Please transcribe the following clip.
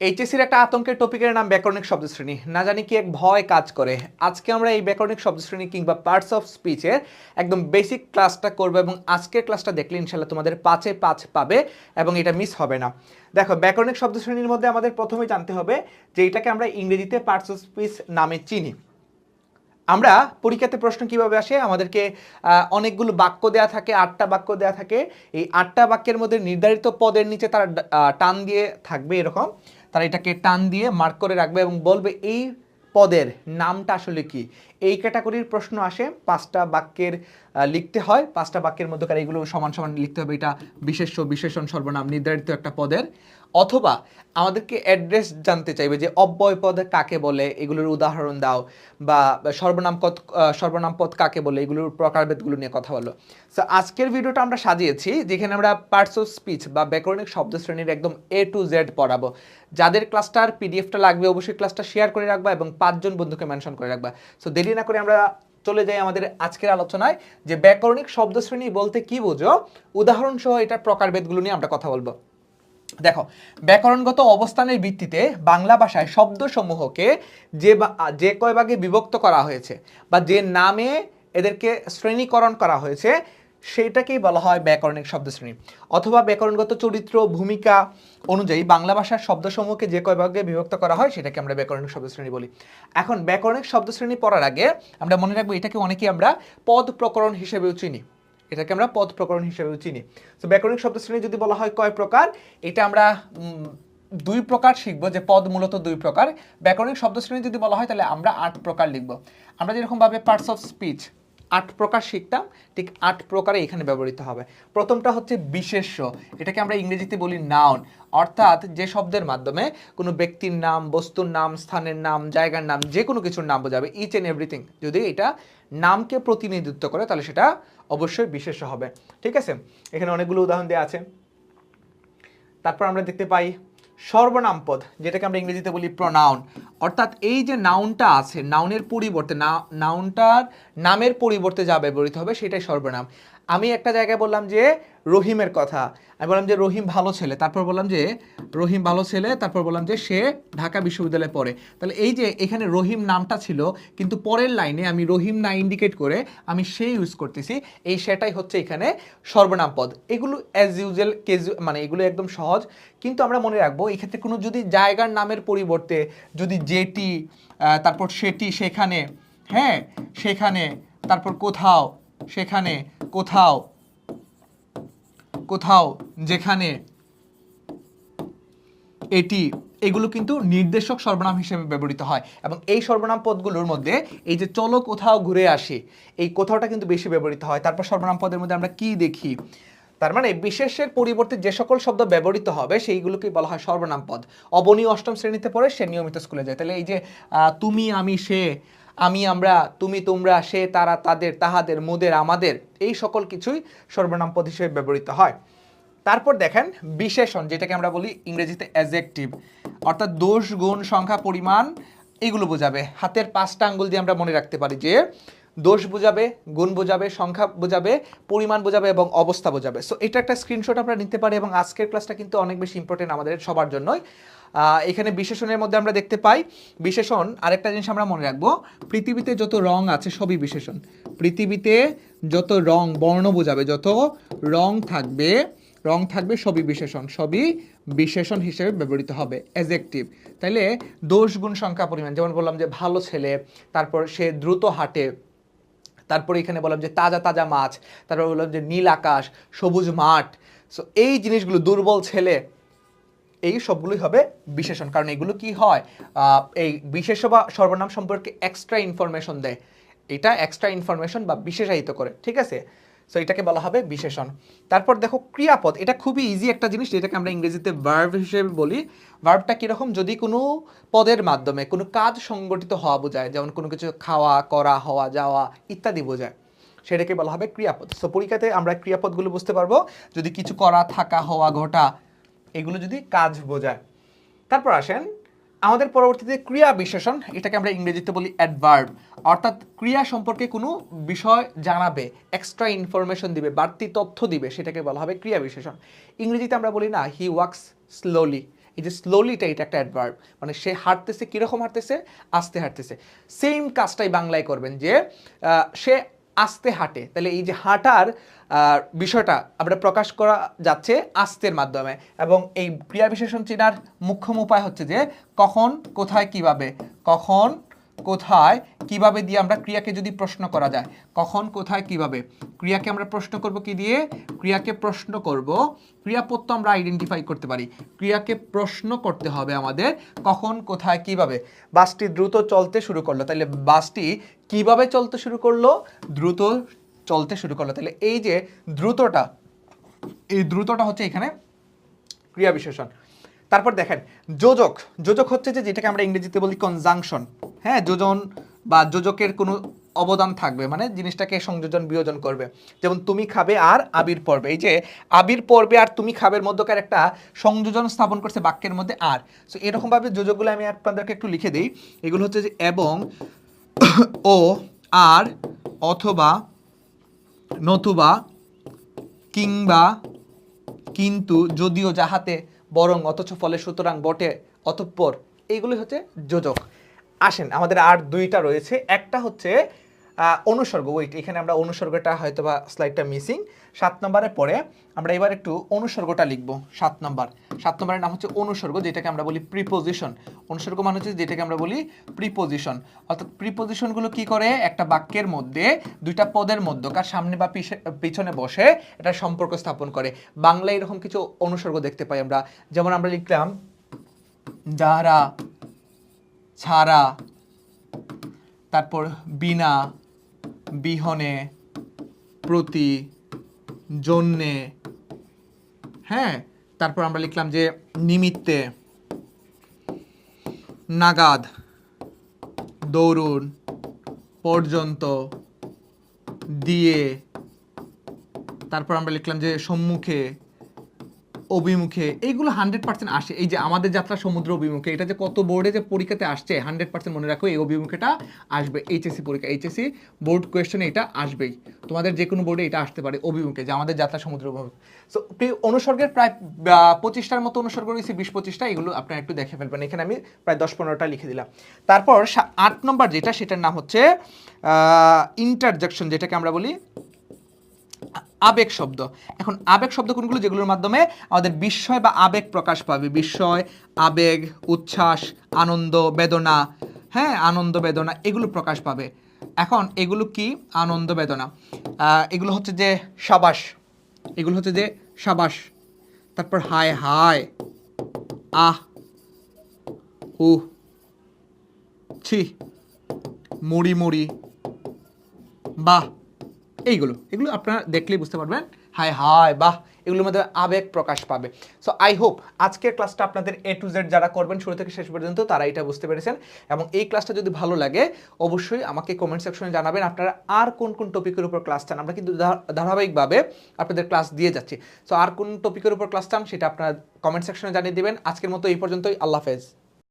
এইচএসসির একটা আতঙ্কের টপিকের নাম ব্যাকরণিক শব্দশ্রেণী। না জানি কি এক ভয় কাজ করে। আজকে আমরা এই ব্যাকরণিক শব্দশ্রেণী কিংবা পার্টস অফ স্পিচের একদম বেসিক ক্লাসটা করবো এবং আজকের ক্লাসটা দেখলে ইনশাল্লাহ তোমাদের 5-এ 5 পাবে এবং এটা মিস হবে না। দেখো, ব্যাকরণিক শব্দশ্রেণীর মধ্যে আমাদের প্রথমেই জানতে হবে যে এটাকে আমরা ইংরেজিতে পার্টস অফ স্পিচ নামে চিনি। আমরা পরীক্ষাতে প্রশ্ন কিভাবে আসে, আমাদেরকে অনেকগুলো বাক্য দেয়া থাকে, 8টা বাক্য দেয়া থাকে। এই 8টা বাক্যের মধ্যে নির্ধারিত পদের নিচে তারা টান দিয়ে থাকবে, এরকম তারা এটাকে টান দিয়ে মার্ক করে রাখবে এবং বলবে এই পদের নামটা আসলে কি। এই ক্যাটাগরির প্রশ্ন আসে, 5টা বাক্যের লিখতে হয়, 5টা বাক্যের মধ্যকার এগুলো সমান সমান লিখতে হবে। এটা বিশেষ্য, বিশেষণ, সর্বনাম নির্ধারিত একটা পদের। অথবা আমাদেরকে অ্যাড্রেস জানতে চাইবে যে অব্যয় পদ কাকে বলে, এগুলোর উদাহরণ দাও, বা সর্বনাম পদ কাকে বলে, এগুলোর প্রকারভেদগুলো নিয়ে কথা বলো। সো আজকের ভিডিওটা আমরা সাজিয়েছি যেখানে আমরা পার্টস অফ স্পিচ বা ব্যাকরণিক শব্দশ্রেণীর একদম A to Z পড়াবো। যাদের ক্লাসটার পিডিএফটা লাগবে অবশ্যই ক্লাসটা শেয়ার করে রাখবা এবং 5 জন বন্ধুকে মেনশন করে রাখবা। সো দেরি না করে আমরা চলে যাই আমাদের আজকের আলোচনায় যে ব্যাকরণিক শব্দশ্রেণী বলতে কি বোঝো, উদাহরণ সহ এটার প্রকারভেদগুলো নিয়ে আমরা কথা বলবো। দেখো, ব্যাকরণগত অবস্থানের ভিত্তিতে বাংলা ভাষায় শব্দসমূহকে যে কয় ভাগে বিভক্ত করা হয়েছে বা যে নামে এদেরকে শ্রেণীকরণ করা হয়েছে সেইটাকেই বলা হয় ব্যাকরণিক শব্দশ্রেণী। অথবা ব্যাকরণগত চরিত্র, ভূমিকা অনুযায়ী বাংলা ভাষার শব্দসমূহকে যে কয় ভাগে বিভক্ত করা হয় সেটাকে আমরা ব্যাকরণিক শব্দশ্রেণী বলি। এখন ব্যাকরণিক শব্দশ্রেণী পড়ার আগে আমরা মনে রাখবো এটাকে অনেকেই আমরা পদ প্রকরণ হিসেবেও চিনি। এটাকে আমরা পদ প্রকরণ হিসেবেও চিনি। তো ব্যাকরণিক শব্দশ্রেণী যদি বলা হয় কয় প্রকার, এটা আমরা 2 প্রকার শিখবো, যে পদ মূলত 2 প্রকার। ব্যাকরণিক শব্দশ্রেণী যদি বলা হয় তাহলে আমরা 8 প্রকার লিখবো। আমরা যেরকমভাবে পার্টস অফ স্পিচ 8 প্রকার শিখতাম, ঠিক 8 প্রকারে এখানে ব্যবহৃত হবে। প্রথমটা হচ্ছে বিশেষ্য, এটাকে আমরা ইংরেজিতে বলি নাউন, অর্থাৎ যে শব্দের মাধ্যমে কোনো ব্যক্তির নাম, বস্তুর নাম, স্থানের নাম, জায়গার নাম, যে কোনো কিছুর নাম বোঝাবে, ইচ অ্যান্ড এভরিথিং। যদি এটা নামকে প্রতিনিধিত্ব করে তাহলে সেটা অবশ্যই বিশেষ্য হবে। ঠিক আছে, এখানে অনেকগুলো উদাহরণ দেওয়া আছে। তারপর আমরা দেখতে পাই সর্বনাম পদ, যেটাকে আমরা ইংরেজিতে বলি প্রনাউন, অর্থাৎ এই যে নাউনটা আছে, নাউনের পরিবর্তে নাউনটার নামের পরিবর্তে যা ব্যবহৃত হবে সেটাই সর্বনাম। আমি একটা জায়গায় বললাম যে রহিমের কথা, আমি বললাম যে রহিম ভালো ছেলে, তারপর বললাম যে রহিম ভালো ছেলে, তারপর বললাম যে সে ঢাকা বিশ্ববিদ্যালয়ে পড়ে। তাহলে এই যে এখানে রহিম নামটা ছিল কিন্তু পরের লাইনে আমি রহিম না ইন্ডিকেট করে আমি সে ইউজ করতেছি, এই সেটাই হচ্ছে এখানে সর্বনাম পদ। এগুলো অ্যাজ ইউজুয়াল মানে এগুলো একদম সহজ, কিন্তু আমরা মনে রাখবো এক্ষেত্রে কোনো যদি জায়গার নামের পরিবর্তে যদি যেটি, তারপর সেটি, সেখানে, হ্যাঁ সেখানে, তারপর কোথাও, সেখানে, কোথাও, কোথাও, যেখানে, এটি, এগুলো কিন্তু নির্দেশক সর্বনাম হিসেবে ব্যবহৃত হয়। এবং এই সর্বনাম পদগুলোর মধ্যে এই যে চলো কোথাও ঘুরে আসি, এই কোথাওটা কিন্তু বেশি ব্যবহৃত হয়। তারপর সর্বনাম পদের মধ্যে আমরা কি দেখি, তার মানে বিশেষের পরিবর্তে যে সকল শব্দ ব্যবহৃত হবে সেইগুলোকেই বলা হয় সর্বনাম পদ। অবনী 8ম শ্রেণীতে পড়ে, সে নিয়মিত স্কুলে যায়। তাহলে এই যে তুমি, আমি, সে, আমি, আমরা, তুমি, তোমরা, সে, তারা, তাদের, তাহাদের, মোদের, আমাদের, এই সকল কিছুই সর্বনাম পদ হিসেবে ব্যবহৃত হয়। তারপর দেখেন বিশেষণ, যেটাকে আমরা বলি ইংরেজিতে অ্যাডজেক্টিভ, অর্থাৎ দোষ, গুণ, সংখ্যা, পরিমাণ এগুলো বোঝাবে। হাতের 5টা আঙ্গুল দিয়ে আমরা মনে রাখতে পারি যে দোষ বোঝাবে, গুণ বোঝাবে, সংখ্যা বোঝাবে, পরিমাণ বোঝাবে এবং অবস্থা বোঝাবে। সো এটা একটা স্ক্রিনশট আমরা নিতে পারি এবং আজকের ক্লাসটা কিন্তু অনেক বেশি ইম্পর্টেন্ট আমাদের সবার জন্যই। এখানে বিশেষণের মধ্যে আমরা দেখতে পাই বিশেষণ, আরেকটা জিনিস আমরা মনে রাখবো, পৃথিবীতে যত রং আছে সবই বিশেষণ। পৃথিবীতে যত রং, বর্ণ বোঝাবে, যত রং থাকবে সবই বিশেষণ, সবই বিশেষণ হিসেবে ব্যবহৃত হবে, অ্যাডজেক্টিভ। তাইলে দোষ, গুণ, সংখ্যা, পরিমাণ, যেমন বললাম যে ভালো ছেলে, তারপর সে দ্রুত হাঁটে, তারপরে এখানে বললাম যে তাজা তাজা মাছ, তারপর বললাম যে নীল আকাশ, সবুজ মাঠ। সো এই জিনিসগুলো, দুর্বল ছেলে, এই সবগুলোই হবে বিশেষণ। কারণ এগুলো কি হয়, এই বিশেষ বা সর্বনাম সম্পর্কে এক্সট্রা ইনফরমেশন দেয়, এটা এক্সট্রা ইনফরমেশন বা বিশেষায়িত করে। ঠিক আছে, সো এটাকে বলা হবে বিশেষণ। তারপর দেখো ক্রিয়াপদ, এটা খুবই ইজি একটা জিনিস, যেটাকে আমরা ইংরেজিতে ভার্ব হিসেবে বলি। ভার্বটা কীরকম, যদি কোনো পদের মাধ্যমে কোনো কাজ সংগঠিত হওয়া বোঝায়, যেমন কোনো কিছু খাওয়া, করা, হওয়া, যাওয়া ইত্যাদি বোঝায়, সেটাকে বলা হবে ক্রিয়াপদ। সো পরীক্ষাতে আমরা ক্রিয়াপদগুলো বুঝতে পারবো যদি কিছু করা, থাকা, হওয়া, ঘটা, এগুলো যদি কাজ বোঝায়। তারপর আসেন আমাদের পরবর্তীতে ক্রিয়া বিশেষণ, এটাকে আমরা ইংরেজিতে বলি অ্যাডভার্ব, অর্থাৎ ক্রিয়া সম্পর্কে কোনো বিষয় জানাবে, এক্সট্রা ইনফরমেশন দিবে, বাড়তি তথ্য দিবে, সেটাকে বলা হবে ক্রিয়া বিশেষণ। ইংরেজিতে আমরা বলি না হি ওয়াক্স স্লোলি, এই যে স্লোলিটা, এটা একটা অ্যাডভার্ব, মানে সে হাঁটতেছে, কীরকম হাঁটতেছে? আস্তে হাঁটতেছে। সেম কাজটাই বাংলায় করবেন যে সে আস্তে হাঁটে, তাহলে এই যে হাঁটার বিষয়টা আমরা প্রকাশ করা যাচ্ছে আস্তের মাধ্যমে। এবং এই ক্রিয়া বিশেষণ চেনার মুখ্যম উপায় হচ্ছে যে কখন, কোথায়, কিভাবে। কখন, কোথায়, কিভাবে দিয়ে আমরা ক্রিয়াকে যদি প্রশ্ন করা যায়, কখন, কোথায়, কিভাবে, ক্রিয়াকে আমরা প্রশ্ন করব কি দিয়ে? ক্রিয়াকে প্রশ্ন করব, ক্রিয়াপদ তো আমরা আইডেন্টিফাই করতে পারি, ক্রিয়াকে প্রশ্ন করতে হবে আমাদের কখন, কোথায়, কিভাবে। বাসটি দ্রুত চলতে শুরু করলো, তাহলে বাসটি কিভাবে চলতে শুরু করলো? দ্রুত চলতে শুরু করলো। তাহলে এই যে দ্রুতটা, এই দ্রুতটা হচ্ছে এখানে ক্রিয়া বিশেষণ। তারপর দেখেন যোজক, যোজক হচ্ছে যে যেটাকে আমরা ইংরেজিতে বলি কনজাংশন। হ্যাঁ, যোজন বা যোজকের কোনো অবদান থাকবে, মানে জিনিসটাকে সংযোজন বিয়োজন করবে। যেমন তুমি খাবে আর আবির পড়বে, এই যে আবির পড়বে আর তুমি খাবের মধ্যকার একটা সংযোজন স্থাপন করছে বাক্যের মধ্যে আর। সো এরকমভাবে যোজকগুলো আমি আপনাদেরকে একটু লিখে দিই। এগুলো হচ্ছে যে এবং, ও, আর, অথবা, নতুবা, কিংবা, কিন্তু, যদিও, যাহাতে, বরং, অথচ, ফলে, সুতরাং, বটে, অতঃপর, এইগুলি হচ্ছে যোজক। আসেন আমাদের আর দুইটা রয়েছে, একটা হচ্ছে অনুসর্গ। ওয়েট, এখানে আমরা অনুসর্গটা হয়তো বা স্লাইডটা মিসিং। 7 নম্বরে পরে আমরা এবার একটু অনুসর্গটা লিখব। 7 নম্বরের নাম হচ্ছে অনুসর্গ, যেটাকে আমরা বলি প্রিপোজিশন। অনুসর্গ মানে হচ্ছে যেটাকে আমরা বলি প্রিপোজিশন। অর্থাৎ প্রিপোজিশনগুলো কি করে? একটা বাক্যের মধ্যে দুইটা পদের মধ্যকার সামনে বা পিছনে বসে এটা সম্পর্ক স্থাপন করে। বাংলায় এরকম কিছু অনুসর্গ দেখতে পাই আমরা, যেমন আমরা লিখলাম যারা, ছাড়া, তারপর বিনা, বিহনে, প্রতি, জন্যে। হ্যাঁ, তারপর আমরা লিখলাম যে নিমিত্তে, নাগাদ, দরুন, পর্যন্ত, দিয়ে। তারপর আমরা লিখলাম যে সম্মুখে, অভিমুখে। এইগুলো 100% আসে। এই যে আমাদের যাত্রা সমুদ্র অভিমুখে, এটা যে কত বোর্ডে যে পরীক্ষাতে আসছে 100% মনে রাখো, এই অভিমুখেটা আসবে এইচএসসি পরীক্ষা, এইচএসসি বোর্ড কোয়েশ্চেনে এটা আসবেই। তোমাদের যে কোনো বোর্ডে এটা আসতে পারে, অভিমুখে, যে আমাদের যাত্রা সমুদ্র অভিমুখে। সো অনুসর্গের প্রায় 25টার মতো অনুসর্গ রয়েছে, 20-25টা। এগুলো আপনারা একটু দেখে ফেলবেন, এখানে আমি প্রায় 10-15টা লিখে দিলাম। তারপর 8 নম্বর যেটা, সেটার নাম হচ্ছে ইন্টারজেকশন, যেটাকে আমরা বলি আবেগ শব্দ। এখন আবেগ শব্দ কোনগুলো? যেগুলোর মাধ্যমে আমাদের বিস্ময় বা আবেগ প্রকাশ পাবে। বিস্ময়, আবেগ, উচ্ছ্বাস, আনন্দ, বেদনা। হ্যাঁ, আনন্দ, বেদনা এগুলো প্রকাশ পাবে। এখন এগুলো কি? আনন্দ, বেদনা। এগুলো হচ্ছে যে সাবাস, এগুলো হচ্ছে যে সাবাস। তারপর হায় হায়, আহ, উহ, ছি, মুড়ি মুড়ি, বাহ। এইগুলো আপনারা দেখলেই বুঝতে পারবেন, হায় হায়, বাহ, এগুলোর মধ্যে আবেগ প্রকাশ পাবে। সো আই হোপ আজকের ক্লাসটা আপনাদের A to Z যারা করবেন শুরু থেকে শেষ পর্যন্ত, তারা এটা বুঝতে পেরেছেন। এবং এই ক্লাসটা যদি ভালো লাগে অবশ্যই আমাকে কমেন্ট সেকশনে জানাবেন আপনারা আর কোন কোন টপিকের উপর ক্লাস চান। আমরা কিন্তু ধারাবাহিকভাবে আপনাদের ক্লাস দিয়ে যাচ্ছি। সো আর কোন টপিকের উপর ক্লাস চান সেটা আপনারা কমেন্ট সেকশনে জানিয়ে দেবেন। আজকের মতো এই পর্যন্তই। আল্লাহ হাফেজ।